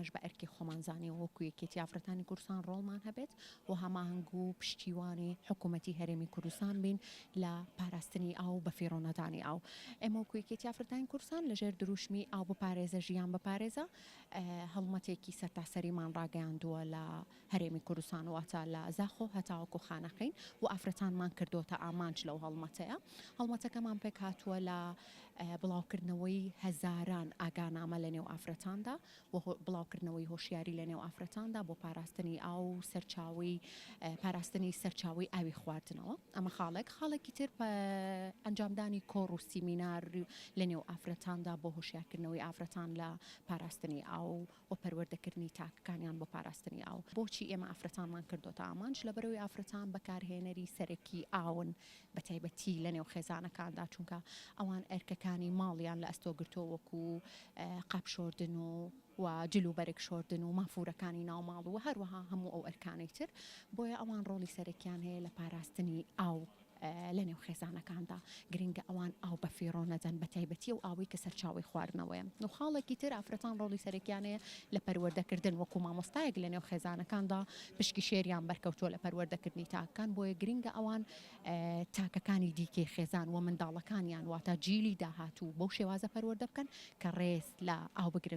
ئێمەش بە ئەرکی خۆمانزانی وەکو یەکێتی ئافرەتانی کوردستان ڕۆڵمان هەبێت و هەماهنگ و پشتیوانی حکوومەتی هەرێمی کوردستان بین لە پاراستنی ئاو بە فیڕۆنەدانی ئاو. ئێمە وەکو یەکێتی ئافرەتانی کوردستان لەژێر دروشمی ئاو بپارێزە ژیان بپارێزە هەڵمەتێکی سەرتاسەریمان ڕاگەیاندووە لە هەرێمی کوردستان واتە لە زاخۆ هەتاوەکو خانەقین و ئافرەتانمان کردوتە ئامانج لەو هەڵمەتەیە. هەڵمەتەکەمان پێک هاتووە لە بڵاوکردنەوەی هەزاران ئاگانامە لە نێو ئافرەتاندا و بڵاوکردنەوەی هۆشیاری لە نێو ئافرەتاندا بۆ پاراستنی ئاو سەرچاوی پاراستنی سەرچاوی ئاوی خواردنەوە. ئەمە خاڵێکی تر ئەنجامدانی کۆڕ و سیمینار لە نێو ئافرەتاندا بۆ هۆشیارکردنەوەی ئافرەتان لە پاراستنی ئاو و پەروەردەکردنی تاکەکانیان بۆ پاراستنی ئاو. بۆچی ئێمە ئافرەتانمان کردوتە ئامانج لەبەرەوەی ئافرەتان بەکارهێنەری سەرەکی ئاون بە تایبەتی لە نێو خێزانەکاندا چونکە ئەوان ئەرکەکانی ماڵیان لە ئەستۆگرتۆ وەکو قاپشۆردن و جلو بەرگ شۆردن و مافورەکانی ناوماڵ و هەروەها هەموو ئەو ئەرکانەی تر بۆیە ئەوان ڕۆڵی سەرەکیان هەیە لە پاراستنی ئاو لە نێو خێزانەکاندا. گرنگە ئەوان ئاو بە فیڕۆ نەدەن بە تایبەتی و ئاوی کە سەرچاوی خواردنەوەیە. و خاڵێکی تر ئافرەتان ڕۆڵی سەرەکیانەیە لە پەروەردەکردن وەکو مامۆستایەک لە نێو خێزانەکاندا پشکی شێریان بەرکەوتووە لە پەروەردەکردنی تاکەکان بۆیە گرنگە ئەوان تاکەکانی دیکەی خێزان و منداڵەکانیان واتە جیلی داهاتوو بەو شێوازە پەروەردە بکەن کە ڕێز لە ئاو بگرن